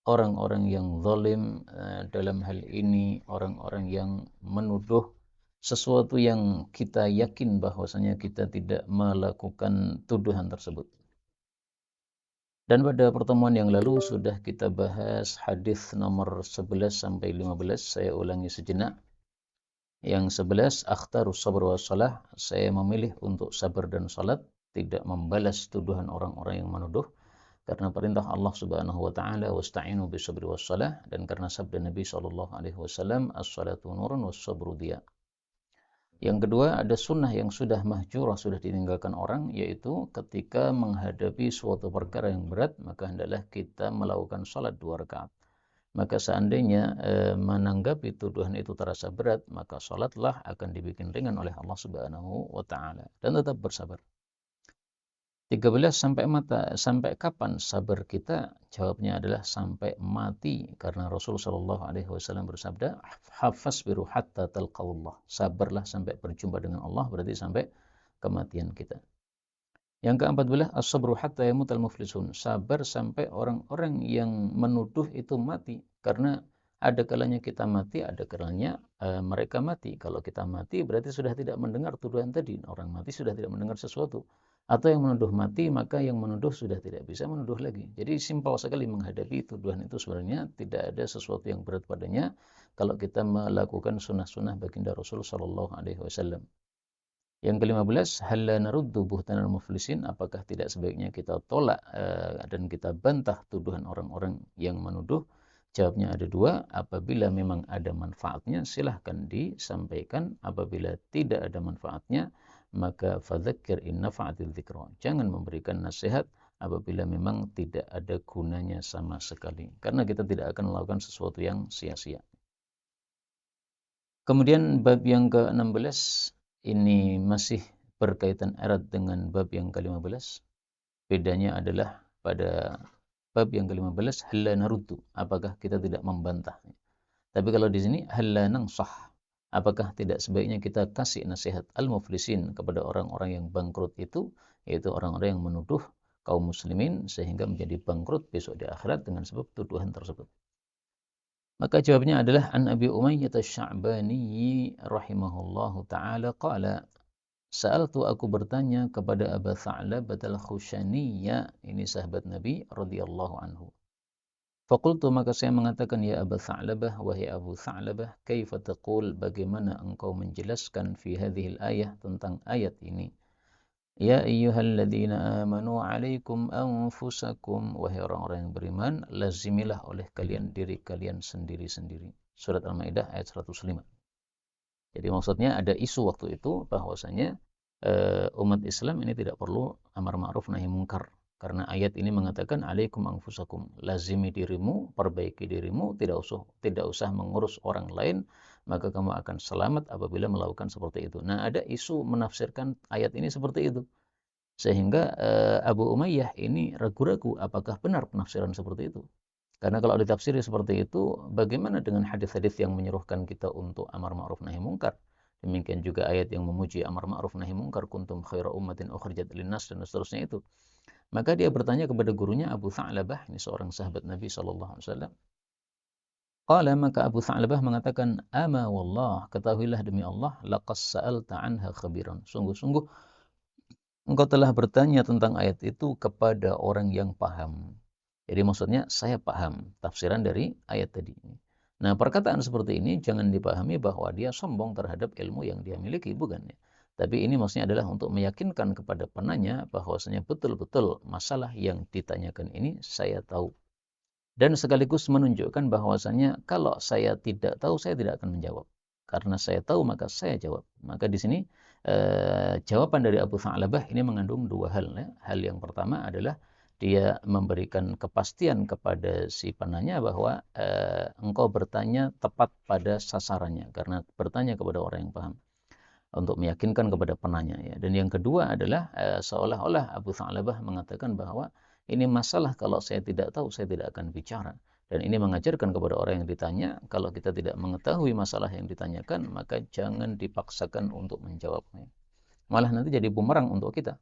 orang-orang yang zalim, dalam hal ini orang-orang yang menuduh sesuatu yang kita yakin bahwasanya kita tidak melakukan tuduhan tersebut. Dan pada pertemuan yang lalu sudah kita bahas hadis nomor 11 sampai 15. Saya ulangi sejenak. Yang 11, akhtarus sabr wa salah, saya memilih untuk sabar dan salat, tidak membalas tuduhan orang-orang yang menuduh, karena perintah Allah Subhanahu wa taala wasta'inu bisabri wassalah, dan karena sabda Nabi sallallahu alaihi wasallam as-salatu nurun was-sabru diya. Yang kedua, ada sunnah yang sudah mahjurah, sudah ditinggalkan orang, yaitu ketika menghadapi suatu perkara yang berat, maka hendaklah kita melakukan salat 2 rakaat. Maka seandainya menanggapi tuduhan itu terasa berat, maka salatlah akan dibikin ringan oleh Allah Subhanahu wa taala, dan tetap bersabar. 13, sampai kapan sabar kita? Jawabnya adalah sampai mati, karena Rasul sallallahu alaihi wasallam bersabda, "Hafasbiru hatta talqaullah." Sabarlah sampai berjumpa dengan Allah, berarti sampai kematian kita. Yang ke-14, as-sabru hatta yamutal muflisun. Sabar sampai orang-orang yang menuduh itu mati, karena ada kalanya kita mati, ada kalanya mereka mati. Kalau kita mati berarti sudah tidak mendengar tuduhan tadi. Orang mati sudah tidak mendengar sesuatu. Atau yang menuduh mati, maka yang menuduh sudah tidak bisa menuduh lagi. Jadi simpel sekali menghadapi tuduhan itu, sebenarnya tidak ada sesuatu yang berat padanya kalau kita melakukan sunnah-sunnah baginda Rasul sallallahu alaihi wasallam. Yang ke-15, hal la naruddu buhtanal muflisin, apakah tidak sebaiknya kita tolak dan kita bantah tuduhan orang-orang yang menuduh? Jawabnya ada 2, apabila memang ada manfaatnya silahkan disampaikan, apabila tidak ada manfaatnya maka fadzakir in nafa'atil dzikra. Jangan memberikan nasihat apabila memang tidak ada gunanya sama sekali, karena kita tidak akan melakukan sesuatu yang sia-sia. Kemudian bab yang ke-16 ini masih berkaitan erat dengan bab yang ke-15. Bedanya adalah pada bab yang ke-15 halla naruddu, apakah kita tidak membantah. Tapi kalau di sini halla nansah, apakah tidak sebaiknya kita kasih nasihat al-muflisin kepada orang-orang yang bangkrut itu, yaitu orang-orang yang menuduh kaum muslimin sehingga menjadi bangkrut besok di akhirat dengan sebab tuduhan tersebut. Maka jawabnya adalah an Abi Umayyah Asy-Sya'bani rahimahullahu taala qala, sa'altu, aku bertanya kepada Abu Tha'labah al-Khushaniya, ini sahabat Nabi radhiyallahu anhu. Faqultu, maka saya mengatakan, ya Abu Tha'labah, wahai Abu Tha'labah, kaifa taqul, bagaimana engkau menjelaskan fi hadhil ayah, tentang ayat ini. Ya ayyuhalladzina amanu alaikum anfusakum, wahai orang-orang yang beriman, lazimilah oleh kalian diri kalian sendiri-sendiri. Surat Al-Maidah ayat 105. Jadi maksudnya ada isu waktu itu bahwasanya umat Islam ini tidak perlu amar ma'ruf nahi mungkar, karena ayat ini mengatakan alaikum anfusakum, lazimi dirimu, perbaiki dirimu, tidak usah mengurus orang lain, maka kamu akan selamat apabila melakukan seperti itu. Nah, ada isu menafsirkan ayat ini seperti itu, sehingga Abu Umayyah ini ragu-ragu apakah benar penafsiran seperti itu. Karena kalau ditafsiri seperti itu, bagaimana dengan hadis-hadis yang menyuruhkan kita untuk amar ma'ruf nahi mungkar? Demikian juga ayat yang memuji amar ma'ruf nahi mungkar, kuntum khaira ummatin ukhrijat linnas, dan seterusnya itu. Maka dia bertanya kepada gurunya Abu Tha'labah, ini seorang sahabat Nabi sallallahu alaihi wasallam. Qala, maka Abu Tha'labah mengatakan, ama wallah, ketahuilah demi Allah, laqad sa'alta anha khabiran. Sungguh-sungguh engkau telah bertanya tentang ayat itu kepada orang yang paham. Jadi maksudnya saya paham tafsiran dari ayat tadi. Nah, perkataan seperti ini jangan dipahami bahwa dia sombong terhadap ilmu yang dia miliki, bukan ya. Tapi ini maksudnya adalah untuk meyakinkan kepada penanya bahwasanya betul-betul masalah yang ditanyakan ini saya tahu. Dan sekaligus menunjukkan bahwasanya kalau saya tidak tahu, saya tidak akan menjawab. Karena saya tahu, maka saya jawab. Maka di sini jawaban dari Abu Tha'labah ini mengandung 2 hal. Ya. Hal yang pertama adalah dia memberikan kepastian kepada si penanya bahwa engkau bertanya tepat pada sasarannya, karena bertanya kepada orang yang paham, untuk meyakinkan kepada penanya. Ya. Dan yang kedua adalah seolah-olah Abu Tha'labah mengatakan bahwa ini masalah kalau saya tidak tahu, saya tidak akan bicara. Dan ini mengajarkan kepada orang yang ditanya, kalau kita tidak mengetahui masalah yang ditanyakan, maka jangan dipaksakan untuk menjawabnya. Malah nanti jadi bumerang untuk kita.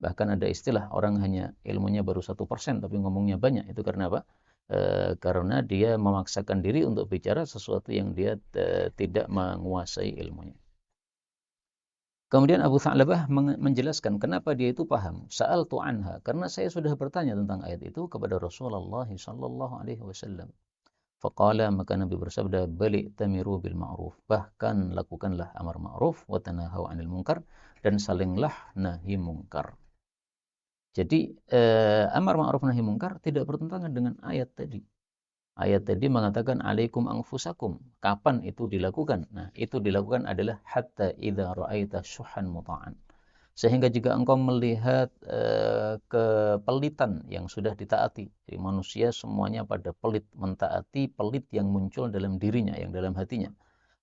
Bahkan ada istilah orang hanya ilmunya baru 1%, tapi ngomongnya banyak. Itu karena apa? karena dia memaksakan diri untuk bicara sesuatu yang dia tidak menguasai ilmunya. Kemudian Abu Tha'labah menjelaskan kenapa dia itu paham. Sa'altu anha, karena saya sudah bertanya tentang ayat itu kepada Rasulullah sallallahu alaihi wasallam. Faqala, maka Nabi bersabda, bali tamiru bil ma'ruf, bahkan lakukanlah amar ma'ruf wa tanahaw 'anil munkar, dan salinglah nahi munkar. Jadi amar ma'ruf nahi munkar tidak bertentangan dengan ayat tadi. Ayat tadi mengatakan alaikum anfusakum. Kapan itu dilakukan? Nah, itu dilakukan adalah hatta idza ra'aita syuhan muta'an. Sehingga jika engkau melihat kepelitan yang sudah ditaati. Jadi manusia semuanya pada pelit, mentaati pelit yang muncul dalam dirinya, yang dalam hatinya.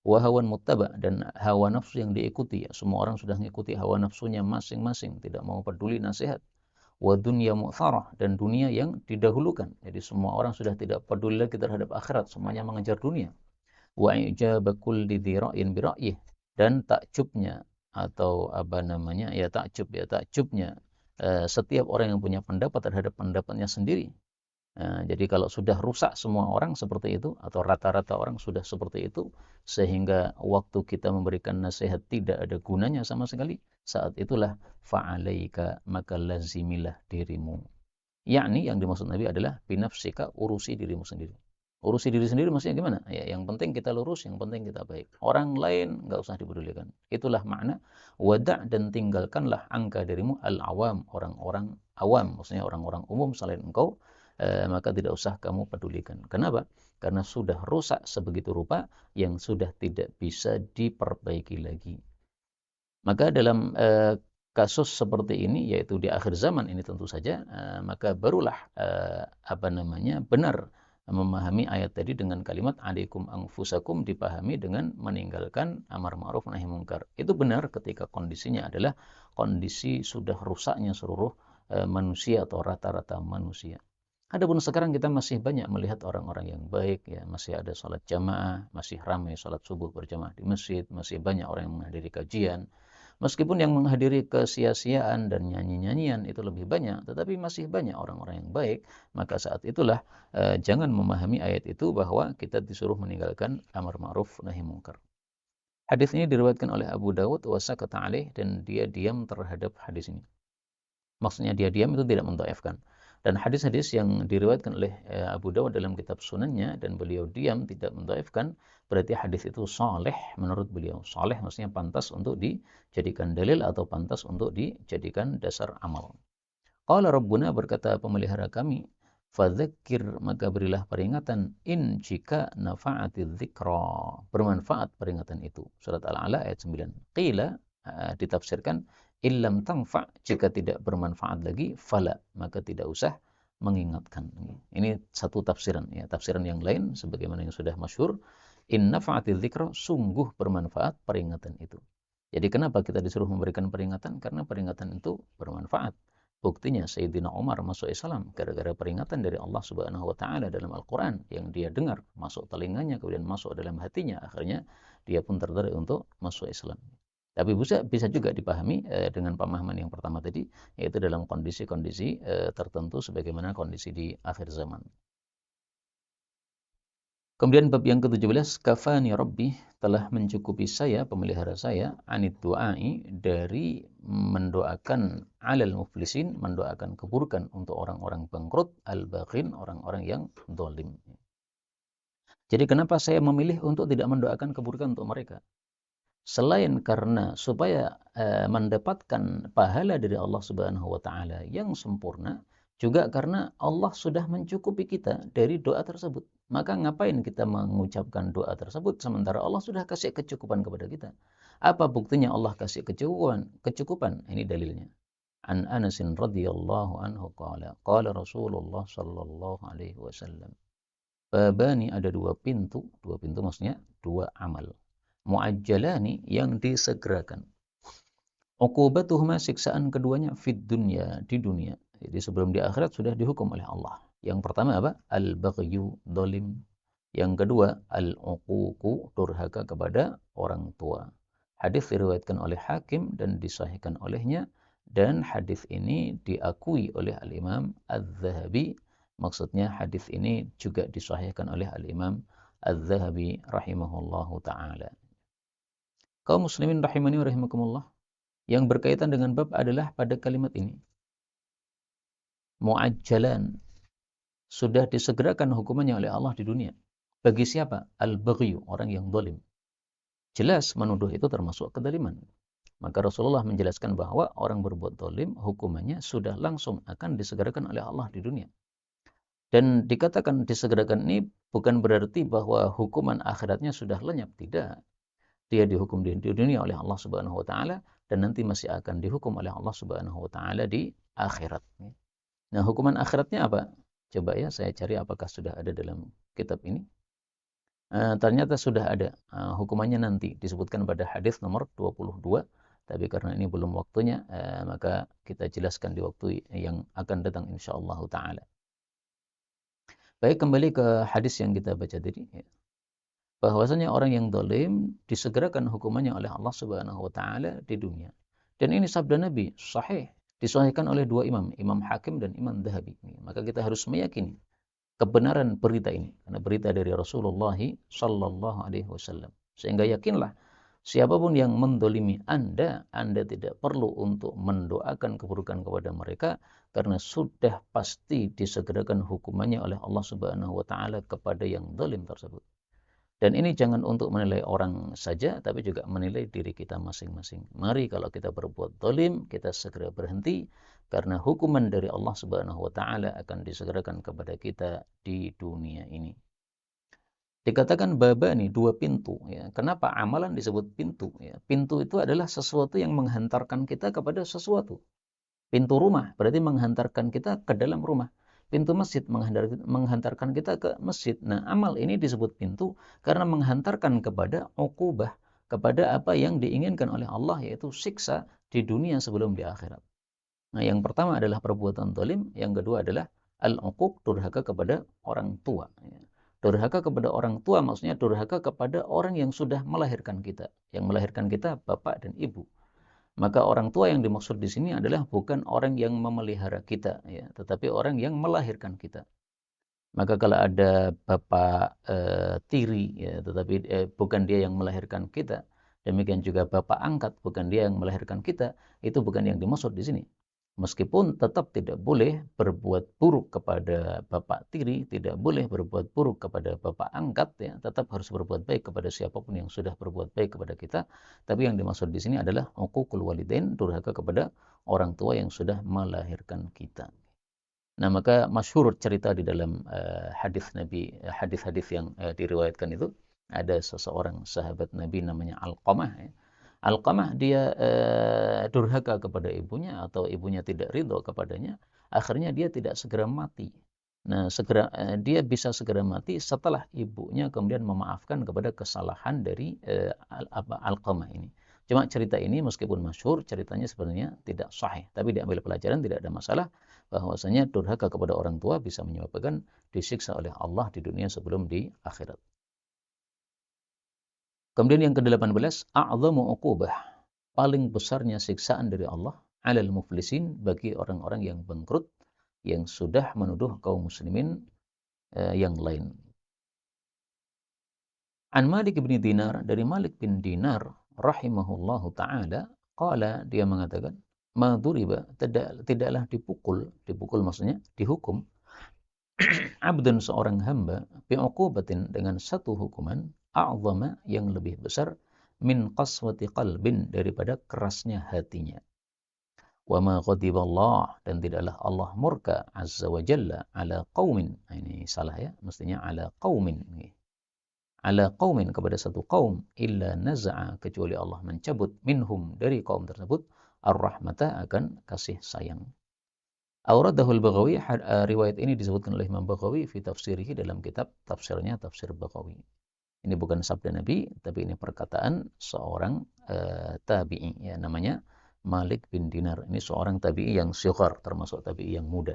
Wa hawan muttaba, dan hawa nafsu yang diikuti. Ya, semua orang sudah mengikuti hawa nafsunya masing-masing, tidak mau peduli nasihat. Wa dunya mu'tharah, dan dunia yang didahulukan. Jadi semua orang sudah tidak peduli lagi terhadap akhirat, semuanya mengejar dunia. Wa ijaba kulli dzi ra'yin bi ra'yih, dan takjubnya atau takjubnya setiap orang yang punya pendapat terhadap pendapatnya sendiri. Jadi kalau sudah rusak semua orang seperti itu, atau rata-rata orang sudah seperti itu, sehingga waktu kita memberikan nasihat tidak ada gunanya sama sekali, saat itulah fa'alaika, maka lazimilah dirimu. Yakni yang dimaksud Nabi adalah binafsika, urusi dirimu sendiri. Urusi diri sendiri maksudnya gimana? Ya, yang penting kita lurus, yang penting kita baik. Orang lain nggak usah dipedulikan. Itulah makna wada', dan tinggalkanlah angka dirimu al-awam, orang-orang awam, maksudnya orang-orang umum selain engkau, maka tidak usah kamu pedulikan. Kenapa? Karena sudah rusak sebegitu rupa yang sudah tidak bisa diperbaiki lagi. Maka dalam kasus seperti ini, yaitu di akhir zaman ini tentu saja, maka barulah benar memahami ayat tadi dengan kalimat alaikum anfusakum dipahami dengan meninggalkan amar ma'ruf nahi munkar. Itu benar ketika kondisinya adalah kondisi sudah rusaknya seluruh manusia atau rata-rata manusia. Adapun sekarang kita masih banyak melihat orang-orang yang baik, ya, masih ada sholat jamaah, masih ramai sholat subuh berjamaah di masjid, masih banyak orang yang menghadiri kajian. Meskipun yang menghadiri kesia-siaan dan nyanyi-nyanyian itu lebih banyak, tetapi masih banyak orang-orang yang baik. Maka saat itulah jangan memahami ayat itu bahwa kita disuruh meninggalkan amar ma'ruf nahi munkar. Hadis ini diriwayatkan oleh Abu Dawud wa sakata alaih, dan dia diam terhadap hadis ini. Maksudnya dia diam itu tidak mendhaifkan. Dan hadis-hadis yang diriwayatkan oleh Abu Dawud dalam kitab sunannya dan beliau diam tidak mendhaifkan, berarti hadis itu saleh menurut beliau. Saleh maksudnya pantas untuk dijadikan dalil atau pantas untuk dijadikan dasar amal. Qala Rabbuna, berkata pemelihara kami, fadzakir, maka berilah peringatan, in jika nafa'ati dzikra, bermanfaat peringatan itu. Surat Al-A'la ayat 9. Qila, ditafsirkan, illam tanfa', jika tidak bermanfaat lagi, fala, maka tidak usah mengingatkan. Ini satu tafsiran, ya. Tafsiran yang lain sebagaimana yang sudah masyhur, in nafa'ati dzikra, sungguh bermanfaat peringatan itu. Jadi kenapa kita disuruh memberikan peringatan? Karena peringatan itu bermanfaat. Buktinya Sayyidina Umar masuk Islam gara-gara peringatan dari Allah Subhanahu wa taala dalam Al-Qur'an yang dia dengar, masuk telinganya, kemudian masuk dalam hatinya, akhirnya dia pun tertarik untuk masuk Islam. Tapi bisa juga dipahami dengan pemahaman yang pertama tadi, yaitu dalam kondisi-kondisi tertentu sebagaimana kondisi di akhir zaman. Kemudian bab yang ke-17, kafani rabbi, telah mencukupi saya, pemelihara saya, anid du'ai, dari mendoakan alal muflisin, mendoakan keburukan untuk orang-orang bangkrut, al-baghin, orang-orang yang zalim. Jadi kenapa saya memilih untuk tidak mendoakan keburukan untuk mereka? Selain karena supaya mendapatkan pahala dari Allah Subhanahu wa taala yang sempurna, juga karena Allah sudah mencukupi kita dari doa tersebut. Maka ngapain kita mengucapkan doa tersebut sementara Allah sudah kasih kecukupan kepada kita? Apa buktinya Allah kasih kecukupan? Kecukupan, ini dalilnya. An Anasin radhiyallahu anhu qala Rasulullah sallallahu alaihi wasallam, babani, ada dua pintu maksudnya dua amal, muajjalani, yang disegerakan, uqubatuhuma, siksaan keduanya, fid dunya, di dunia. Jadi sebelum di akhirat sudah dihukum oleh Allah. Yang pertama apa? Al-baghyu, dolim. Yang kedua, al-uququ, durhaka kepada orang tua. Hadis diriwayatkan oleh Hakim dan disahihkan olehnya, dan hadis ini diakui oleh Al-Imam Az-Zahabi Maksudnya hadis ini juga disahihkan oleh Al-Imam Az-Zahabi rahimahullahu ta'ala. Kaum muslimin rahimani wa rahimakumullah, yang berkaitan dengan bab adalah pada kalimat ini. Mu'ajjalan, sudah disegerakan hukumannya oleh Allah di dunia. Bagi siapa? Al-baghyu, orang yang zalim. Jelas menuduh itu termasuk kezaliman. Maka Rasulullah menjelaskan bahwa orang berbuat zalim hukumannya sudah langsung akan disegerakan oleh Allah di dunia. Dan dikatakan disegerakan ini bukan berarti bahwa hukuman akhiratnya sudah lenyap, tidak. Dia dihukum di dunia oleh Allah Subhanahu wa taala dan nanti masih akan dihukum oleh Allah Subhanahu wa taala di akhirat. Nah, hukuman akhiratnya apa? Coba ya saya cari apakah sudah ada dalam kitab ini. Ternyata sudah ada. Hukumannya nanti disebutkan pada hadis nomor 22. Tapi karena ini belum waktunya, maka kita jelaskan di waktu yang akan datang insyaallah taala. Baik, kembali ke hadis yang kita baca tadi. Bahwasanya orang yang zalim disegerakan hukumannya oleh Allah Subhanahu wa taala di dunia. Dan ini sabda Nabi sahih, disahihkan oleh dua imam, Imam Hakim dan Imam Dhahabi. Maka kita harus meyakini kebenaran berita ini, karena berita dari Rasulullah sallallahu alaihi wasallam. Sehingga yakinlah siapapun yang mendolimi Anda tidak perlu untuk mendoakan keburukan kepada mereka, karena sudah pasti disegerakan hukumannya oleh Allah Subhanahu wa taala kepada yang zalim tersebut. Dan ini jangan untuk menilai orang saja, tapi juga menilai diri kita masing-masing. Mari kalau kita berbuat zalim, kita segera berhenti, karena hukuman dari Allah Subhanahu wa taala akan disegerakan kepada kita di dunia ini. Dikatakan babani, dua pintu. Ya. Kenapa amalan disebut pintu? Ya. Pintu itu adalah sesuatu yang menghantarkan kita kepada sesuatu. Pintu rumah berarti menghantarkan kita ke dalam rumah. Pintu masjid menghantarkan kita ke masjid. Nah, amal ini disebut pintu karena menghantarkan kepada uqubah, kepada apa yang diinginkan oleh Allah, yaitu siksa di dunia sebelum di akhirat. Nah, yang pertama adalah perbuatan zalim, yang kedua adalah al-uquq, durhaka kepada orang tua. Durhaka kepada orang tua maksudnya durhaka kepada orang yang sudah melahirkan kita. Yang melahirkan kita bapak dan ibu. Maka orang tua yang dimaksud di sini adalah bukan orang yang memelihara kita, ya, tetapi orang yang melahirkan kita. Maka kalau ada bapak tiri, ya, tetapi bukan dia yang melahirkan kita, demikian juga bapak angkat, bukan dia yang melahirkan kita, itu bukan yang dimaksud di sini. Meskipun tetap tidak boleh berbuat buruk kepada bapak tiri, tidak boleh berbuat buruk kepada bapak angkat, ya, tetap harus berbuat baik kepada siapapun yang sudah berbuat baik kepada kita. Tapi yang dimaksud di sini adalah uququl walidain, durhaka kepada orang tua yang sudah melahirkan kita. Nah, maka masyhur cerita di dalam hadis Nabi, hadis-hadis yang diriwayatkan itu, ada seseorang sahabat Nabi namanya Alqamah, ya. Alqamah dia durhaka kepada ibunya atau ibunya tidak ridho kepadanya, akhirnya dia tidak segera mati. Nah, dia bisa segera mati setelah ibunya kemudian memaafkan kepada kesalahan dari Alqamah ini. Cuma cerita ini meskipun masyhur, ceritanya sebenarnya tidak sahih, tapi diambil pelajaran, tidak ada masalah, bahwasanya durhaka kepada orang tua bisa menyebabkan disiksa oleh Allah di dunia sebelum di akhirat. Kemudian yang ke-18, a'zamu uqubah, paling besarnya siksaan dari Allah alal muflisin, bagi orang-orang yang bangkrut, yang sudah menuduh kaum muslimin yang lain. An Malik bin Dinar, dari Malik bin Dinar rahimahullahu taala, qala, dia mengatakan, ma duriba, tidaklah dipukul maksudnya dihukum, abdun, seorang hamba, bi'uqubatin, dengan satu hukuman, a'zama, yang lebih besar, min qaswati qalbin, daripada kerasnya hatinya. Wa ma ghadiballah, dan tidaklah Allah murka azza wa jalla ala qaumin. Ini salah ya, mestinya ala qaumin. Ala qaumin, kepada satu kaum, illa naza'a, kecuali Allah mencabut, minhum, dari kaum tersebut, ar-rahmata, akan kasih sayang. Auradahul Baghawi, riwayat ini disebutkan oleh Imam Baghawi fi tafsirihi, dalam kitab tafsirnya, Tafsir Baghawi. Ini bukan sabda Nabi, tapi ini perkataan seorang tabi'i, ya, namanya Malik bin Dinar. Ini seorang tabi'i yang shighar, termasuk tabi'i yang muda.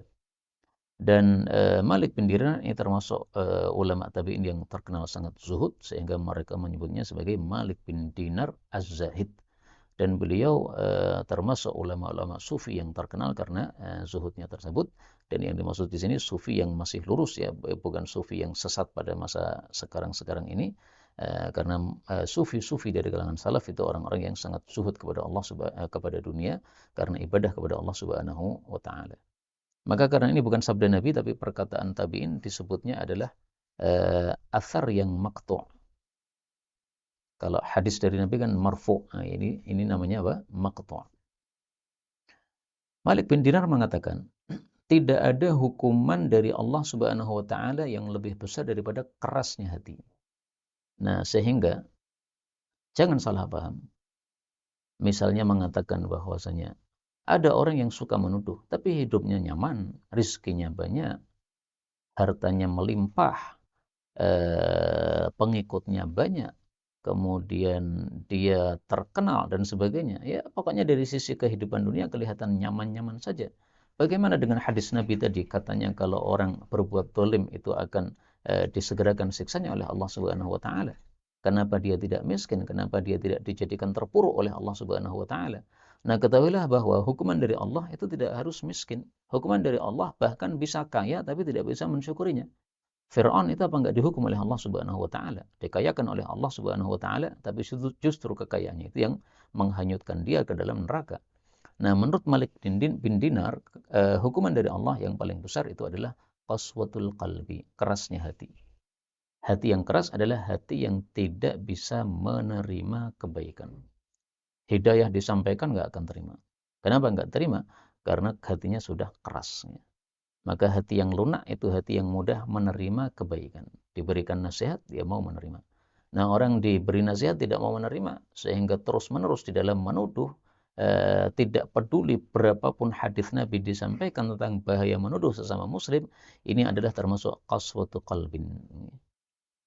Dan Malik bin Dinar ini termasuk ulama tabi'in yang terkenal sangat zuhud, sehingga mereka menyebutnya sebagai Malik bin Dinar Az-Zahid. Dan beliau termasuk ulama-ulama sufi yang terkenal karena zuhudnya tersebut. Dan yang dimaksud di sini sufi yang masih lurus ya, bukan sufi yang sesat pada masa sekarang ini. Karena sufi-sufi dari kalangan salaf itu orang-orang yang sangat zuhud kepada Allah kepada dunia karena ibadah kepada Allah Subhanahu wa taala. Maka karena ini bukan sabda Nabi tapi perkataan tabi'in, disebutnya adalah athar yang maqtu'. Kalau hadis dari Nabi kan marfu'. Nah, ini namanya apa? Maqtu'. Malik bin Dinar mengatakan, tidak ada hukuman dari Allah Subhanahu wa taala yang lebih besar daripada kerasnya hati. Nah, sehingga jangan salah paham. Misalnya mengatakan bahwasanya ada orang yang suka menuduh, tapi hidupnya nyaman, rizkinya banyak, hartanya melimpah, pengikutnya banyak, kemudian dia terkenal dan sebagainya. Ya, pokoknya dari sisi kehidupan dunia kelihatan nyaman-nyaman saja. Bagaimana dengan hadis Nabi tadi, katanya kalau orang berbuat dolim itu akan disegerakan siksanya oleh Allah Subhanahu wa taala. Kenapa dia tidak miskin? Kenapa dia tidak dijadikan terpuruk oleh Allah Subhanahu wa taala? Nah, ketahuilah bahwa hukuman dari Allah itu tidak harus miskin. Hukuman dari Allah bahkan bisa kaya tapi tidak bisa mensyukurinya. Fir'aun itu apa enggak dihukum oleh Allah Subhanahu wa taala? Dikayakan oleh Allah Subhanahu wa taala, tapi justru kekayaannya itu yang menghanyutkan dia ke dalam neraka. Nah, menurut Malik bin Dinar, hukuman dari Allah yang paling besar itu adalah qaswatul qalbi, kerasnya hati. Hati yang keras adalah hati yang tidak bisa menerima kebaikan. Hidayah disampaikan nggak akan terima. Kenapa nggak terima? Karena hatinya sudah keras. Maka hati yang lunak itu hati yang mudah menerima kebaikan. Diberikan nasihat, dia mau menerima. Nah, orang diberi nasihat tidak mau menerima, sehingga terus-menerus di dalam menuduh, tidak peduli berapapun hadis Nabi disampaikan tentang bahaya menuduh sesama muslim, ini adalah termasuk qaswatu qalbin.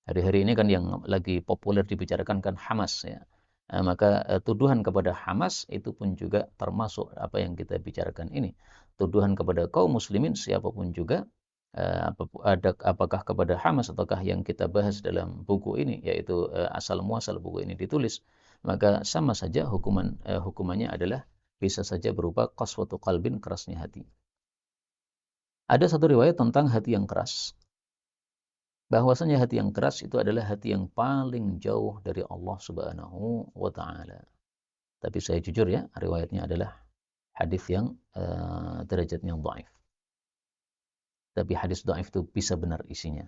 Hari-hari ini kan yang lagi populer dibicarakan kan Hamas ya. Maka tuduhan kepada Hamas itu pun juga termasuk apa yang kita bicarakan ini. Tuduhan kepada kaum muslimin siapapun juga, apakah kepada Hamas ataukah yang kita bahas dalam buku ini, yaitu asal muasal buku ini ditulis, maka sama saja hukumannya adalah bisa saja berupa qaswatu qalbin, kerasnya hati. Ada satu riwayat tentang hati yang keras, bahwasanya hati yang keras itu adalah hati yang paling jauh dari Allah Subhanahu wa taala. Tapi saya jujur ya, riwayatnya adalah hadis yang derajatnya dhaif. Tapi hadis dhaif itu bisa benar isinya.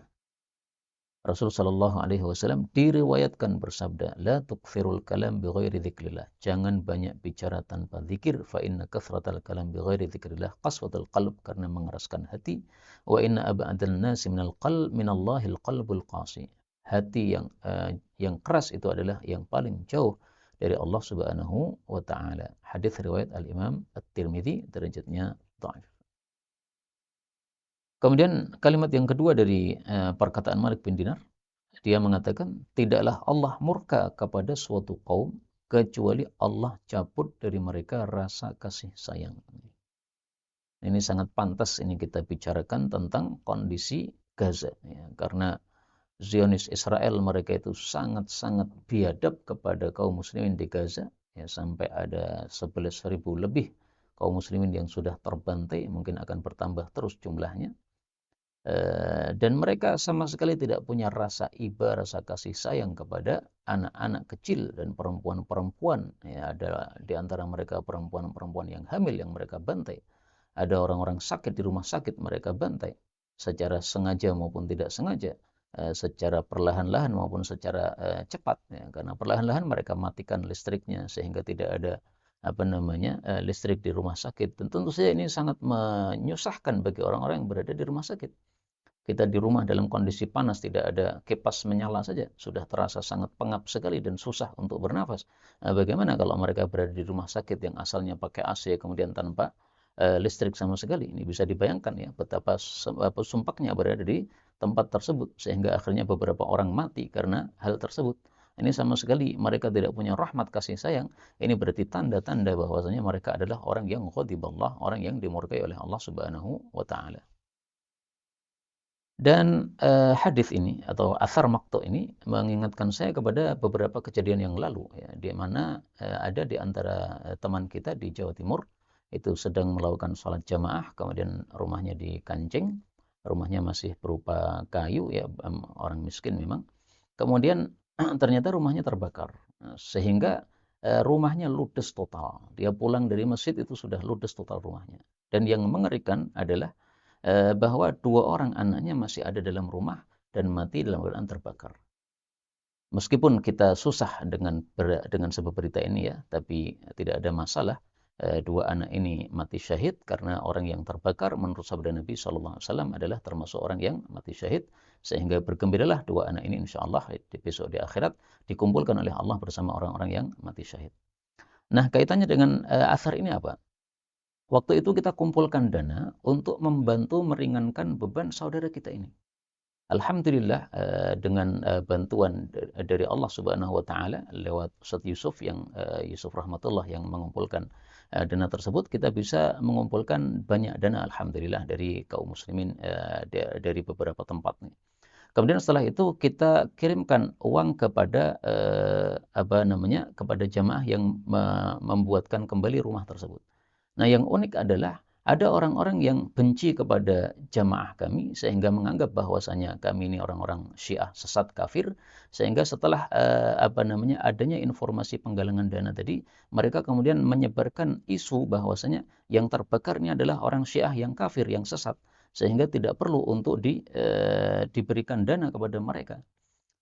Rasul sallallahu alaihi wasallam diriwayatkan bersabda, "La tukfirul kalam bighairi dzikrillah." Jangan banyak bicara tanpa zikir, fa inna kathratal kalam bighairi dzikrillah qaswatul qalb, karena mengeraskan hati. Wa inna ab'adal nasi minallahil qalbul qasi. Hati yang keras itu adalah yang paling jauh dari Allah Subhanahu wa taala. Hadis riwayat Al-Imam At-Tirmidzi, derajatnya dhaif. Kemudian kalimat yang kedua dari perkataan Malik bin Dinar, dia mengatakan, tidaklah Allah murka kepada suatu kaum kecuali Allah cabut dari mereka rasa kasih sayang. Ini sangat pantas ini kita bicarakan tentang kondisi Gaza. Ya, karena Zionis Israel mereka itu sangat-sangat biadab kepada kaum muslimin di Gaza. Ya, sampai ada 11.000 lebih kaum muslimin yang sudah terbantai, mungkin akan bertambah terus jumlahnya. Dan mereka sama sekali tidak punya rasa iba, rasa kasih sayang kepada anak-anak kecil dan perempuan-perempuan. Ya, ada di antara mereka perempuan-perempuan yang hamil yang mereka bantai. Ada orang-orang sakit di rumah sakit mereka bantai, secara sengaja maupun tidak sengaja, secara perlahan-lahan maupun secara cepat. Ya, karena perlahan-lahan mereka matikan listriknya sehingga tidak ada listrik di rumah sakit. Dan tentu saja ini sangat menyusahkan bagi orang-orang yang berada di rumah sakit. Kita di rumah dalam kondisi panas, tidak ada kipas menyala saja, sudah terasa sangat pengap sekali dan susah untuk bernafas. Nah, bagaimana kalau mereka berada di rumah sakit yang asalnya pakai AC, kemudian tanpa listrik sama sekali? Ini bisa dibayangkan ya, betapa sumpahnya berada di tempat tersebut, sehingga akhirnya beberapa orang mati karena hal tersebut. Ini sama sekali mereka tidak punya rahmat kasih sayang. Ini berarti tanda-tanda bahwasanya mereka adalah orang yang ghadiballah, orang yang dimurkai oleh Allah Subhanahu wa taala. Dan hadis ini atau athar maqtu ini mengingatkan saya kepada beberapa kejadian yang lalu ya, di mana ada di antara teman kita di Jawa Timur itu sedang melakukan sholat jamaah, kemudian rumahnya dikancing, rumahnya masih berupa kayu, ya orang miskin memang. Kemudian ternyata rumahnya terbakar, sehingga rumahnya ludes total. Dia pulang dari masjid itu sudah ludes total rumahnya. Dan yang mengerikan adalah bahwa 2 orang anaknya masih ada dalam rumah dan mati dalam keadaan terbakar. Meskipun kita susah dengan sebab berita ini ya, tapi tidak ada masalah. 2 anak ini mati syahid karena orang yang terbakar menurut sabda Nabi SAW adalah termasuk orang yang mati syahid, sehingga bergembiralah 2 anak ini insyaallah di besok di akhirat dikumpulkan oleh Allah bersama orang-orang yang mati syahid. Nah, kaitannya dengan asar ini apa? Waktu itu kita kumpulkan dana untuk membantu meringankan beban saudara kita ini. Alhamdulillah dengan bantuan dari Allah Subhanahu wa taala lewat Ustaz Yusuf Yusuf Rahmatullah yang mengumpulkan dana tersebut, kita bisa mengumpulkan banyak dana alhamdulillah dari kaum muslimin dari beberapa tempat nih. Kemudian setelah itu kita kirimkan uang kepada kepada jamaah yang membuatkan kembali rumah tersebut. Nah, yang unik adalah ada orang-orang yang benci kepada jamaah kami sehingga menganggap bahwasanya kami ini orang-orang Syiah sesat kafir, sehingga setelah adanya informasi penggalangan dana tadi, mereka kemudian menyebarkan isu bahwasanya yang terbakar ini adalah orang Syiah yang kafir, yang sesat, sehingga tidak perlu untuk diberikan dana kepada mereka.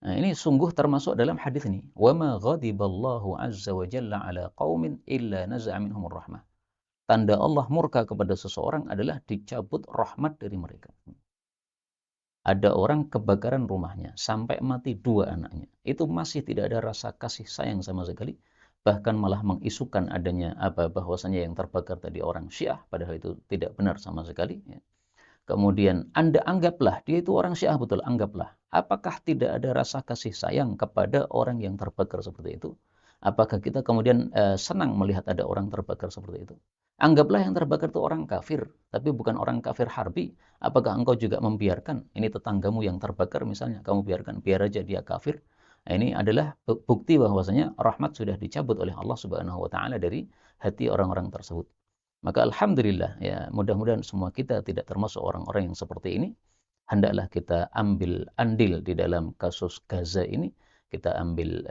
Nah, ini sungguh termasuk dalam hadis ini. Wa ma ghadiballahu azza wa jalla ala qaumin illa naza'a minhumur rahmah. Tanda Allah murka kepada seseorang adalah dicabut rahmat dari mereka. Ada orang kebakaran rumahnya sampai mati 2 anaknya. Itu masih tidak ada rasa kasih sayang sama sekali. Bahkan malah mengisukan adanya bahwasanya yang terbakar tadi orang Syiah, padahal itu tidak benar sama sekali. Ya. Kemudian Anda anggaplah dia itu orang Syiah betul, anggaplah. Apakah tidak ada rasa kasih sayang kepada orang yang terbakar seperti itu? Apakah kita kemudian senang melihat ada orang terbakar seperti itu? Anggaplah yang terbakar itu orang kafir, tapi bukan orang kafir harbi. Apakah engkau juga membiarkan ini tetanggamu yang terbakar misalnya, kamu biarkan, biar aja dia kafir? Nah, ini adalah bukti bahwasanya rahmat sudah dicabut oleh Allah Subhanahu wa taala dari hati orang-orang tersebut. Maka alhamdulillah ya, mudah-mudahan semua kita tidak termasuk orang-orang yang seperti ini. Hendaklah kita ambil andil di dalam kasus Gaza ini. Kita ambil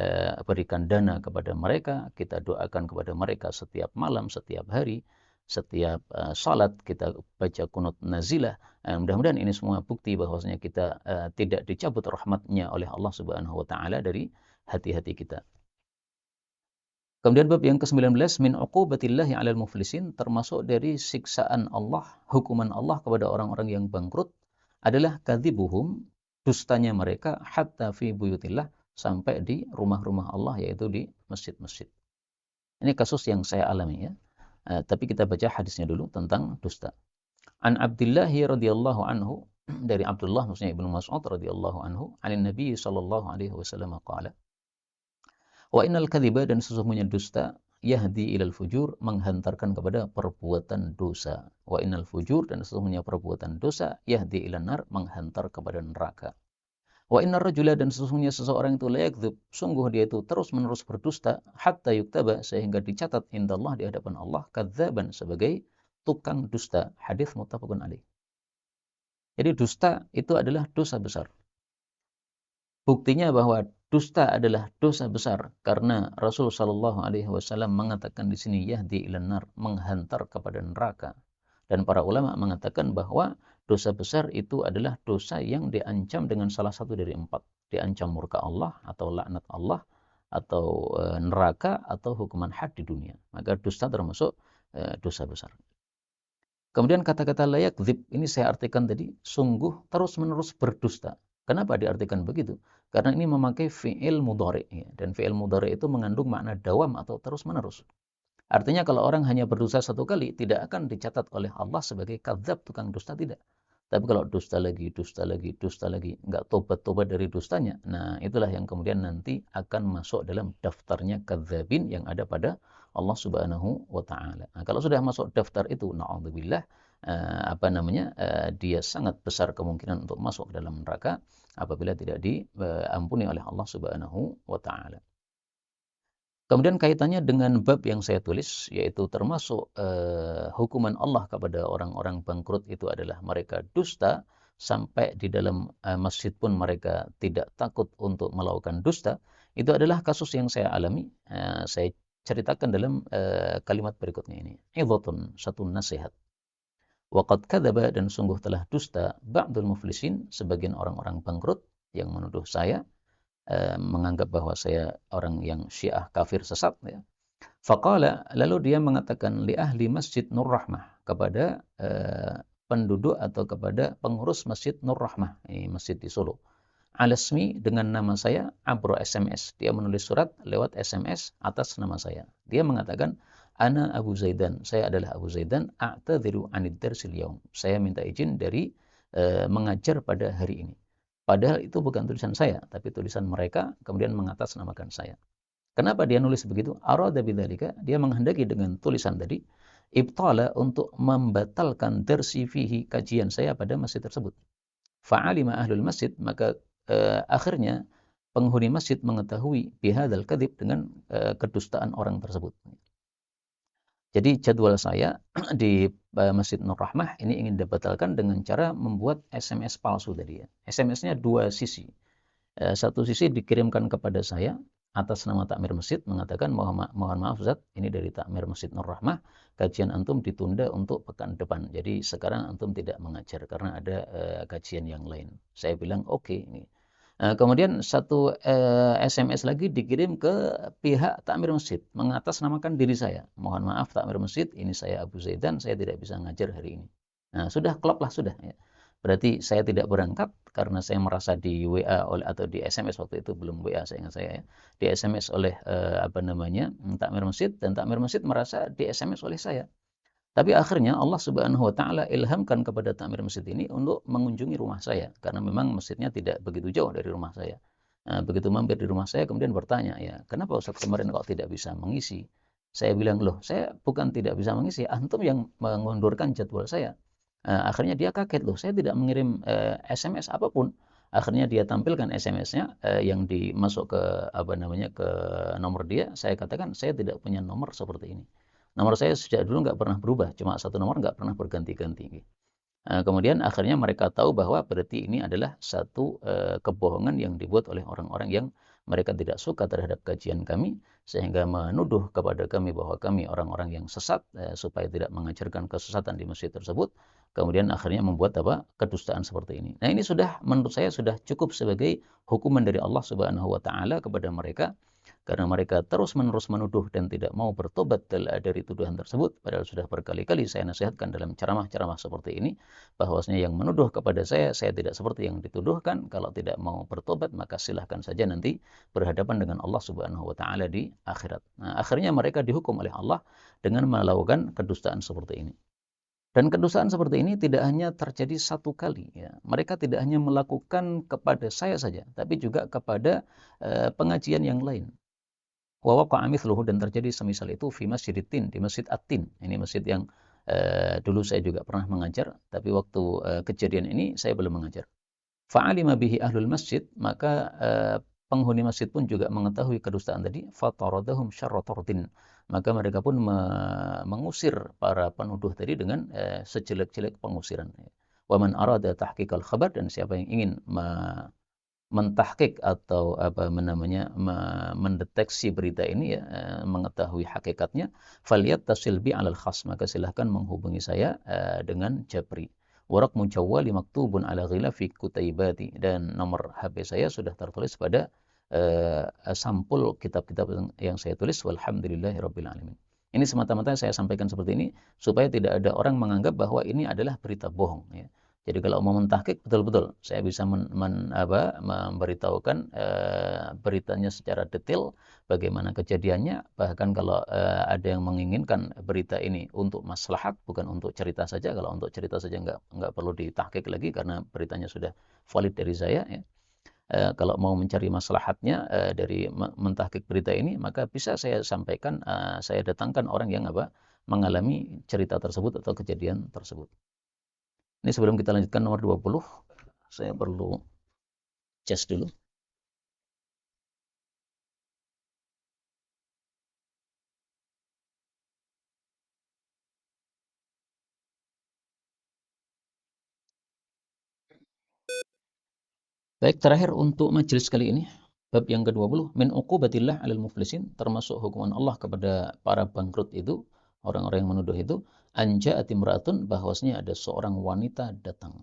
berikan dana kepada mereka, kita doakan kepada mereka setiap malam, setiap hari, setiap salat kita baca kunut nazilah. Mudah-mudahan ini semua bukti bahwasanya kita tidak dicabut rahmatnya oleh Allah Subhanahu wa taala dari hati-hati kita. Kemudian bab yang ke-19, min uqubatillahi 'alal muflisin, termasuk dari siksaan Allah, hukuman Allah kepada orang-orang yang bangkrut adalah kadzibuhum, dustanya mereka, hatta fi buyutillah, sampai di rumah-rumah Allah, yaitu di masjid-masjid. Ini kasus yang saya alami ya. Tapi kita baca hadisnya dulu tentang dusta. An Abdillahi radhiyallahu anhu, dari Abdullah maksudnya Ibnu Mas'ud radhiyallahu anhu, anin Nabi sallallahu alaihi wasallam qala, wa innal kadhiba, dan sesungguhnya dusta, yahdi ilal fujur, menghantarkan kepada perbuatan dosa. Wa innal fujur, dan sesungguhnya perbuatan dosa, yahdi ilan nar, menghantar kepada neraka. Wa innar rajula, dan sesungguhnya seseorang itu la yakdzub, sungguh dia itu terus-menerus berdusta, hatta yuktaba, sehingga dicatat indallah, di hadapan Allah, kadzaban, sebagai tukang dusta. Hadis muttafaqun alaih. Jadi dusta itu adalah dosa besar. Buktinya bahwa dusta adalah dosa besar karena Rasul Shallallahu Alaihi Wasallam mengatakan di sini yahdi ilan nar, menghantar kepada neraka. Dan para ulama mengatakan bahwa dosa besar itu adalah dosa yang diancam dengan salah satu dari 4. Diancam murka Allah atau laknat Allah atau neraka atau hukuman had di dunia. Maka dusta termasuk dosa besar. Kemudian kata-kata layak dzib ini saya artikan tadi, sungguh terus-menerus berdusta. Kenapa diartikan begitu? Karena ini memakai fi'il mudhari ya. Dan fi'il mudhari itu mengandung makna dawam atau terus-menerus. Artinya kalau orang hanya berdosa satu kali, tidak akan dicatat oleh Allah sebagai kadzab, tukang dusta, tidak. Tapi kalau dusta lagi, nggak tobat-tobat dari dustanya, nah itulah yang kemudian nanti akan masuk dalam daftarnya kadzabin yang ada pada Allah Subhanahu wa taala. Nah, kalau sudah masuk daftar itu, na'udzubillah, dia sangat besar kemungkinan untuk masuk ke dalam neraka apabila tidak diampuni oleh Allah Subhanahu wa taala. Kemudian kaitannya dengan bab yang saya tulis, yaitu termasuk hukuman Allah kepada orang-orang bangkrut itu adalah mereka dusta, sampai di dalam masjid pun mereka tidak takut untuk melakukan dusta. Itu adalah kasus yang saya alami. Saya ceritakan dalam kalimat berikutnya ini. Idhatun, satu nasihat. Waqad kadzaba, dan sungguh telah dusta, ba'dul muflisin, sebagian orang-orang bangkrut yang menuduh saya, menganggap bahwa saya orang yang Syiah kafir sesat, ya. Faqala, lalu dia mengatakan li ahli Masjid Nur Rahmah, kepada penduduk atau kepada pengurus Masjid Nur Rahmah, ini masjid di Solo. Alasmi, dengan nama saya, abro SMS. Dia menulis surat lewat SMS atas nama saya. Dia mengatakan, ana Abu Zaidan, saya adalah Abu Zaidan, a'tadhiru anid darsil yaum. Saya minta izin dari mengajar pada hari ini. Padahal itu bukan tulisan saya, tapi tulisan mereka, kemudian mengatasnamakan saya. Kenapa dia nulis begitu? Arada bidzalika, dia menghendaki dengan tulisan tadi, ibtala, untuk membatalkan darsi fihi, kajian saya pada masjid tersebut. Fa'alima ahlul masjid, maka akhirnya penghuni masjid mengetahui bihadzal kadzib, dengan kedustaan orang tersebut. Jadi jadwal saya di Masjid Nur Rahmah ini ingin dibatalkan dengan cara membuat SMS palsu tadi, ya. SMS-nya dua sisi. Satu sisi dikirimkan kepada saya atas nama takmir masjid, mengatakan mohon maaf Ustaz, ini dari takmir Masjid Nur Rahmah, kajian antum ditunda untuk pekan depan. Jadi sekarang antum tidak mengajar karena ada kajian yang lain. Saya bilang oke. Kemudian satu SMS lagi dikirim ke pihak takmir masjid, mengatasnamakan diri saya. Mohon maaf takmir masjid, ini saya Abu Zaidan, saya tidak bisa ngajar hari ini. Nah, sudah klop lah, sudah, ya. Berarti saya tidak berangkat karena saya merasa di WA oleh, atau di SMS waktu itu, belum WA saya ingat saya, ya. Di SMS oleh takmir masjid, dan takmir masjid merasa di SMS oleh saya. Tapi akhirnya Allah Subhanahu wa taala ilhamkan kepada takmir masjid ini untuk mengunjungi rumah saya, karena memang masjidnya tidak begitu jauh dari rumah saya. Begitu mampir di rumah saya, kemudian bertanya, ya, kenapa Ustaz kemarin kok tidak bisa mengisi? Saya bilang, loh, saya bukan tidak bisa mengisi, antum yang mengundurkan jadwal saya. Akhirnya dia kaget, loh, saya tidak mengirim SMS apapun. Akhirnya dia tampilkan SMS-nya yang dimasuk ke ke nomor dia. Saya katakan saya tidak punya nomor seperti ini. Nomor saya sejak dulu nggak pernah berubah, cuma satu nomor, nggak pernah berganti-ganti. Kemudian akhirnya mereka tahu bahwa berarti ini adalah satu kebohongan yang dibuat oleh orang-orang yang mereka tidak suka terhadap kajian kami, sehingga menuduh kepada kami bahwa kami orang-orang yang sesat, supaya tidak mengajarkan kesesatan di masjid tersebut. Kemudian akhirnya membuat kedustaan seperti ini. Nah, ini sudah, menurut saya sudah cukup sebagai hukuman dari Allah Subhanahu wa taala kepada mereka, karena mereka terus-menerus menuduh dan tidak mau bertobat dari tuduhan tersebut. Padahal sudah berkali-kali saya nasihatkan dalam ceramah-ceramah seperti ini, bahwasanya yang menuduh kepada saya tidak seperti yang dituduhkan. Kalau tidak mau bertobat, maka silahkan saja nanti berhadapan dengan Allah Subhanahu wa taala di akhirat. Nah, akhirnya mereka dihukum oleh Allah dengan melakukan kedustaan seperti ini. Dan kedustaan seperti ini tidak hanya terjadi satu kali, ya. Mereka tidak hanya melakukan kepada saya saja, tapi juga kepada pengajian yang lain. Wa waqa'a mithluhu, dan terjadi semisal itu fi Masjidit Tin, di Masjid At-Tin. Ini masjid yang dulu saya juga pernah mengajar, tapi waktu kejadian ini saya belum mengajar. Fa'alima bihi ahlul masjid, maka penghuni masjid pun juga mengetahui kedustaan tadi. Fataradahum syarra tardin, maka mereka pun mengusir para penuduh tadi dengan sejelek-jelek pengusiran. Wa man arada tahqiqal khabar, dan siapa yang ingin mentahqiq atau mendeteksi berita ini, ya, mengetahui hakikatnya, falyattasil bi 'alal khas, maka silahkan menghubungi saya dengan Jabri. Warak mujawwali maktubun ala ghilafi kutaibati, dan nomor HP saya sudah tertulis pada sampul kitab-kitab yang saya tulis. Walhamdulillahirabbil alamin. Ini semata-mata saya sampaikan seperti ini supaya tidak ada orang menganggap bahwa ini adalah berita bohong, ya. Jadi kalau mau mentahqiq betul-betul, saya bisa memberitahukan beritanya secara detail, bagaimana kejadiannya. Bahkan kalau ada yang menginginkan berita ini untuk maslahat, bukan untuk cerita saja. Kalau untuk cerita saja nggak perlu ditahqiq lagi, karena beritanya sudah valid dari saya, ya. Kalau mau mencari maslahatnya dari mentahqiq berita ini, maka bisa saya sampaikan, saya datangkan orang yang mengalami cerita tersebut atau kejadian tersebut. Ini sebelum kita lanjutkan nomor 20, saya perlu cas dulu. Baik, terakhir untuk majelis kali ini, bab yang ke-20, min uqubatillah 'alal muflisin, termasuk hukuman Allah kepada para bangkrut itu, orang-orang yang menuduh itu, anja'at imra'atun, bahwasanya ada seorang wanita datang.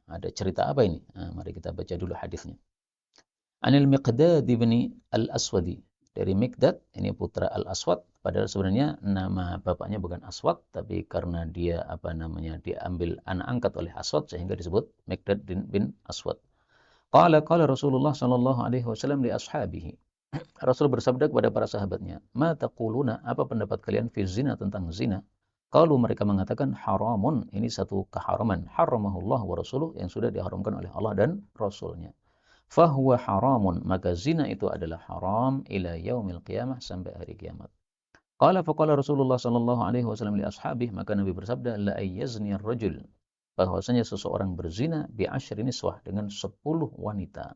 Ada cerita apa ini? Nah, mari kita baca dulu hadisnya. Anil Miqdad bin Al-Aswadi, dari Miqdad, ini putra Al-Aswad, padahal sebenarnya nama bapaknya bukan Aswad, tapi karena dia diambil anak angkat oleh Aswad sehingga disebut Miqdad bin Aswad. Qala Rasulullah sallallahu alaihi wasallam li ashabihi. Rasul bersabda kepada para sahabatnya, "Ma taquluna, apa pendapat kalian fi zina, tentang zina?" Kalau mereka mengatakan haramun, ini satu keharaman, haramahullah wa rasuluh, yang sudah diharamkan oleh Allah dan Rasulnya. Fahuwa haramun, maka zina itu adalah haram ila yaumil qiyamah, sampai hari kiamat. Faqala Rasulullah sallallahu alaihi wasallam li ashabih, maka Nabi bersabda, la ayyazni ar-rajul, bahwasanya seseorang berzina bi asyri niswah, dengan 10 wanita.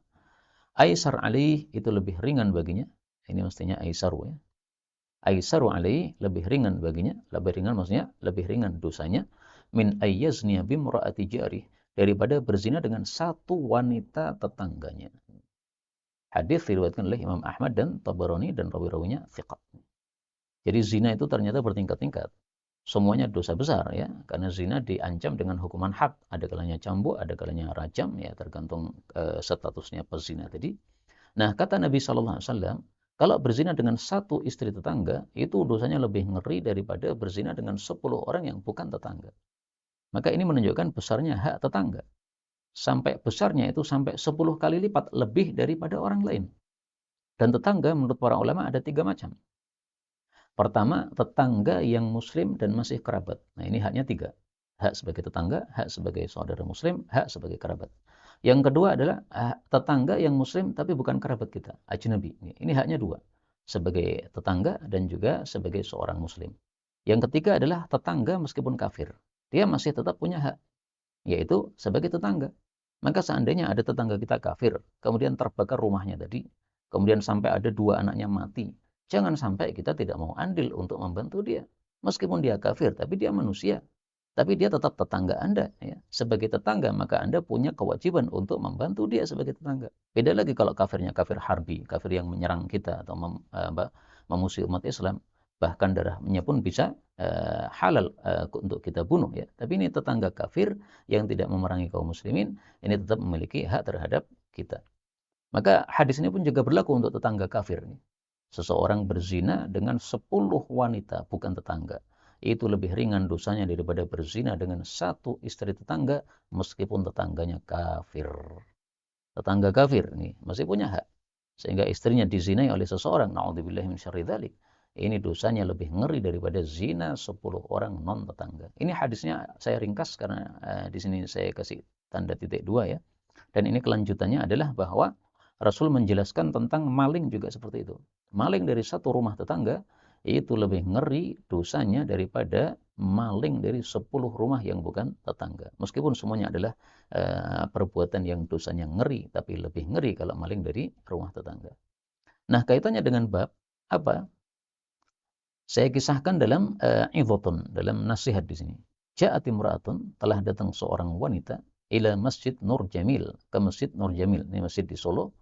Aisar alaih, itu lebih ringan baginya. Ini mestinya aisaru ya. Aisaru alaih, lebih ringan baginya, lebih ringan maksudnya lebih ringan dosanya, min ayyazni bimra'ati jarih, daripada berzina dengan satu wanita tetangganya. Hadis diriwayatkan oleh Imam Ahmad dan Tabarani, dan rawi-rawinya thiqat. Jadi zina itu ternyata bertingkat-tingkat. Semuanya dosa besar ya, karena zina diancam dengan hukuman had, ada kalanya cambuk, ada kalanya rajam ya, tergantung statusnya pezina tadi. Nah, kata Nabi sallallahu alaihi wasallam, kalau berzina dengan satu istri tetangga itu dosanya lebih ngeri daripada berzina dengan 10 orang yang bukan tetangga. Maka ini menunjukkan besarnya hak tetangga. Sampai besarnya itu sampai 10 kali lipat lebih daripada orang lain. Dan tetangga menurut para ulama ada 3 macam. Pertama, tetangga yang muslim dan masih kerabat. Nah, ini haknya 3. Hak sebagai tetangga, hak sebagai saudara muslim, hak sebagai kerabat. Yang kedua adalah tetangga yang muslim tapi bukan kerabat kita, ajnabi. Ini haknya 2. Sebagai tetangga dan juga sebagai seorang muslim. Yang ketiga adalah tetangga meskipun kafir. Dia masih tetap punya hak, yaitu sebagai tetangga. Maka seandainya ada tetangga kita kafir, kemudian terbakar rumahnya tadi, kemudian sampai ada 2 anaknya mati, jangan sampai kita tidak mau andil untuk membantu dia. Meskipun dia kafir, tapi dia manusia. Tapi dia tetap tetangga Anda. Ya. Sebagai tetangga, maka Anda punya kewajiban untuk membantu dia sebagai tetangga. Beda lagi kalau kafirnya kafir harbi, kafir yang menyerang kita atau memusuhi umat Islam. Bahkan darahnya pun bisa halal untuk kita bunuh. Ya. Tapi ini tetangga kafir yang tidak memerangi kaum muslimin, ini tetap memiliki hak terhadap kita. Maka hadis ini pun juga berlaku untuk tetangga kafir. Seseorang berzina dengan 10 wanita, bukan tetangga. Itu lebih ringan dosanya daripada berzina dengan satu istri tetangga, meskipun tetangganya kafir. Tetangga kafir nih masih punya hak. Sehingga istrinya dizinai oleh seseorang, na'udzubillahi min syarri dzalik. Ini dosanya lebih ngeri daripada zina 10 orang non tetangga. Ini hadisnya saya ringkas karena di sini saya kasih tanda titik 2 ya. Dan ini kelanjutannya adalah bahwa Rasul menjelaskan tentang maling juga seperti itu. Maling dari satu rumah tetangga itu lebih ngeri dosanya daripada maling dari 10 rumah yang bukan tetangga. Meskipun semuanya adalah perbuatan yang dosanya ngeri, tapi lebih ngeri kalau maling dari rumah tetangga. Nah, kaitannya dengan bab apa? Saya kisahkan dalam dalam nasihat di sini. Ja'at imra'atun, telah datang seorang wanita ila Masjid Nur Jamil, ke Masjid Nur Jamil. Ini masjid di Solo.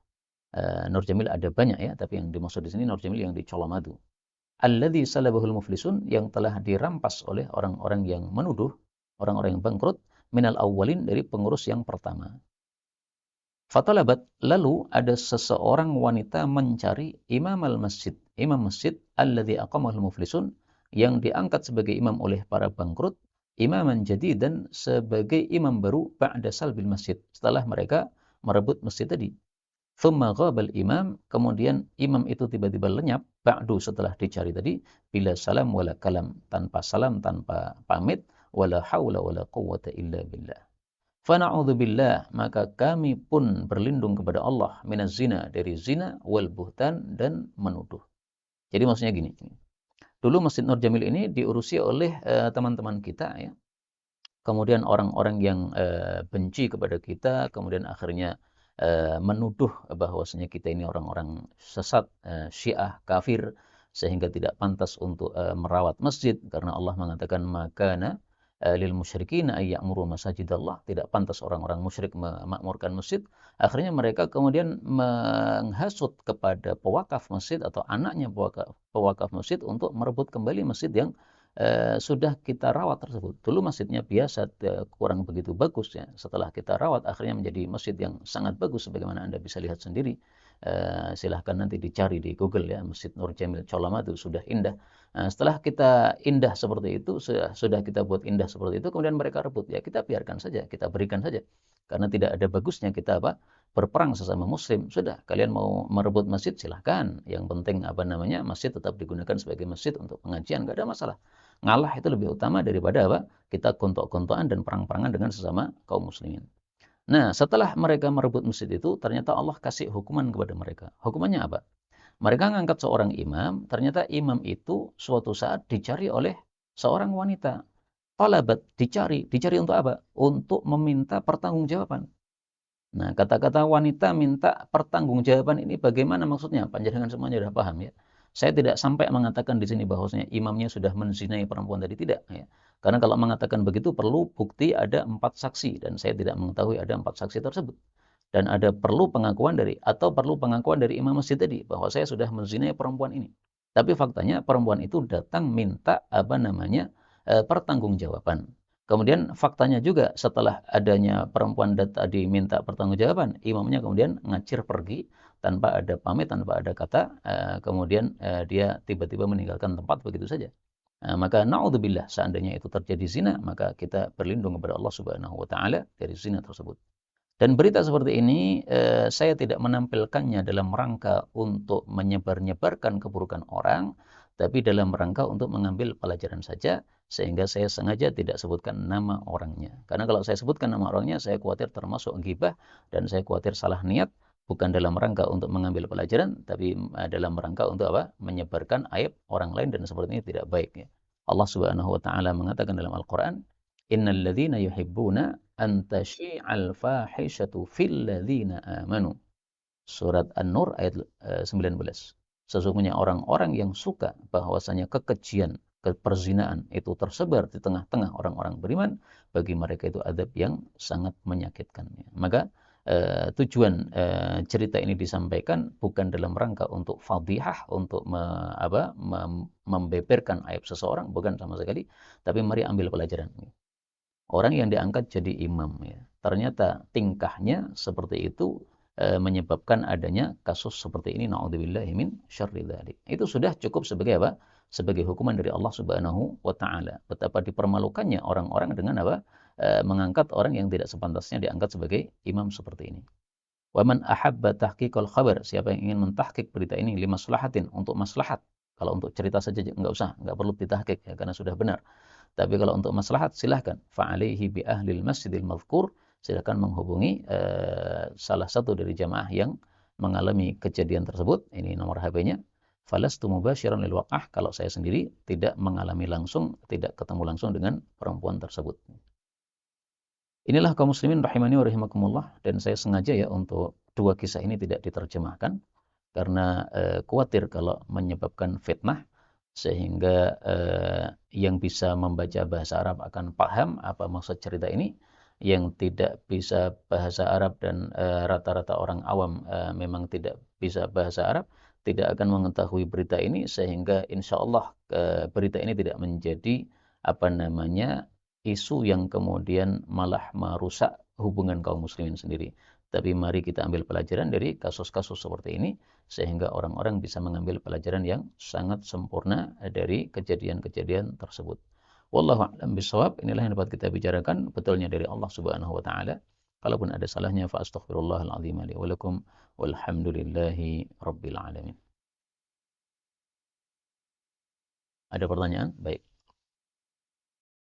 Nur Jamil ada banyak ya, tapi yang dimaksud di sini Nur Jamil yang di Colomadu. Alladzi salabahul muflisun, yang telah dirampas oleh orang-orang yang menuduh, orang-orang yang bangkrut, minal awwalin, dari pengurus yang pertama. Fatalabat, lalu ada seseorang wanita mencari imam al-masjid, imam masjid alladzi aqamahul muflisun, yang diangkat sebagai imam oleh para bangkrut, imaman jadidan, sebagai imam baru, ba'da salbil masjid, setelah mereka merebut masjid tadi. Thumma ghabal imam, kemudian imam itu tiba-tiba lenyap, ba'du, setelah dicari tadi, bila salam wala kalam, tanpa salam, tanpa pamit, wala hawla wala quwwata illa billah. Fana'udzubillah, maka kami pun berlindung kepada Allah, minaz zina, dari zina, wal buhtan, dan menuduh. Jadi maksudnya gini, dulu Masjid Nur Jamil ini diurusi oleh teman-teman kita ya. Kemudian orang-orang yang benci kepada kita, kemudian akhirnya menuduh bahwasanya kita ini orang-orang sesat, Syiah, kafir, sehingga tidak pantas untuk merawat masjid, karena Allah mengatakan makana lil musyrikin ay ya'muru masajidallah, tidak pantas orang-orang musyrik memakmurkan masjid. Akhirnya mereka kemudian menghasut kepada pewakaf masjid atau anaknya pewakaf masjid untuk merebut kembali masjid yang sudah kita rawat tersebut. Dulu masjidnya biasa, kurang begitu bagus ya. Setelah kita rawat akhirnya menjadi masjid yang sangat bagus sebagaimana Anda bisa lihat sendiri. Silahkan nanti dicari di Google ya, Masjid Nur Jamil Colamadu, sudah indah. Setelah kita indah seperti itu, sudah kita buat indah seperti itu, kemudian mereka rebut, ya kita biarkan saja, kita berikan saja. Karena tidak ada bagusnya kita berperang sesama muslim. Sudah, kalian mau merebut masjid silahkan. Yang penting masjid tetap digunakan sebagai masjid untuk pengajian, nggak ada masalah. Ngalah itu lebih utama daripada kita gontok-gontokan dan perang-perangan dengan sesama kaum muslimin. Nah, setelah mereka merebut masjid itu, ternyata Allah kasih hukuman kepada mereka. Hukumannya apa? Mereka ngangkat seorang imam, ternyata imam itu suatu saat dicari oleh seorang wanita. Talabat, dicari untuk apa? Untuk meminta pertanggungjawaban. Nah, kata-kata wanita minta pertanggungjawaban ini bagaimana maksudnya? Panjenengan semuanya sudah paham ya. Saya tidak sampai mengatakan di sini bahwasanya imamnya sudah menzinai perempuan tadi, tidak ya. Karena kalau mengatakan begitu perlu bukti ada 4 saksi dan saya tidak mengetahui ada 4 saksi tersebut. Dan perlu pengakuan dari imam masjid tadi bahwa saya sudah menzinai perempuan ini. Tapi faktanya perempuan itu datang minta pertanggungjawaban. Kemudian faktanya juga setelah adanya perempuan tadi minta pertanggungjawaban, imamnya kemudian ngacir pergi tanpa ada pamit, tanpa ada kata, kemudian dia tiba-tiba meninggalkan tempat begitu saja. Maka naudzubillah, seandainya itu terjadi zina, maka kita berlindung kepada Allah Subhanahu wa taala dari zina tersebut. Dan berita seperti ini saya tidak menampilkannya dalam rangka untuk menyebar-nyebarkan keburukan orang, tapi dalam rangka untuk mengambil pelajaran saja, sehingga saya sengaja tidak sebutkan nama orangnya. Karena kalau saya sebutkan nama orangnya, saya khawatir termasuk ghibah dan saya khawatir salah niat, bukan dalam rangka untuk mengambil pelajaran, tapi dalam rangka untuk menyebarkan aib orang lain, dan seperti ini tidak baik ya. Allah Subhanahu wa taala mengatakan dalam Al-Qur'an, innal ladzina yuhibbuna an tasyi'al fahishatu fil ladzina amanu. Surat An-Nur ayat 19. Sesungguhnya orang-orang yang suka bahwasanya kekejian, perzinahan itu tersebar di tengah-tengah orang-orang beriman, bagi mereka itu adab yang sangat menyakitkan. Maka tujuan cerita ini disampaikan bukan dalam rangka untuk fadhihah, untuk membeberkan aib seseorang, bukan sama sekali, tapi mari ambil pelajaran. Orang yang diangkat jadi imam ya, ternyata tingkahnya seperti itu menyebabkan adanya kasus seperti ini, naudzubillahi min syarri dzalik. Itu sudah cukup sebagai sebagai hukuman dari Allah Subhanahu wa taala. Betapa dipermalukannya orang-orang dengan mengangkat orang yang tidak sepantasnya diangkat sebagai imam seperti ini. Wa man ahabba tahqiqal khabar, siapa yang ingin mentahqiq berita ini limaslahatin, untuk maslahat. Kalau untuk cerita saja enggak perlu ditahqiq ya, karena sudah benar. Tapi kalau untuk maslahat silahkan. Fa'alaihi bi ahlil masjidil mazkur, silahkan menghubungi salah satu dari jamaah yang mengalami kejadian tersebut. Ini nomor HP-nya. Falastu mubasyiran lil waqah, kalau saya sendiri tidak mengalami langsung, tidak ketemu langsung dengan perempuan tersebut. Inilah kaum muslimin rahimani wa rahimakumullah, dan saya sengaja ya untuk dua kisah ini tidak diterjemahkan karena khawatir kalau menyebabkan fitnah, sehingga yang bisa membaca bahasa Arab akan paham apa maksud cerita ini. Yang tidak bisa bahasa Arab dan rata-rata orang awam memang tidak bisa bahasa Arab, tidak akan mengetahui berita ini, sehingga insya Allah berita ini tidak menjadi isu yang kemudian malah merusak hubungan kaum muslimin sendiri. Tapi mari kita ambil pelajaran dari kasus-kasus seperti ini, sehingga orang-orang bisa mengambil pelajaran yang sangat sempurna dari kejadian-kejadian tersebut. Wallahu a'lam bishawab. Inilah yang dapat kita bicarakan, betulnya dari Allah Subhanahu wa taala. Kalaupun ada salahnya, fa astaghfirullahal azim li wa lakum, walhamdulillahi rabbil alamin. Ada pertanyaan? Baik.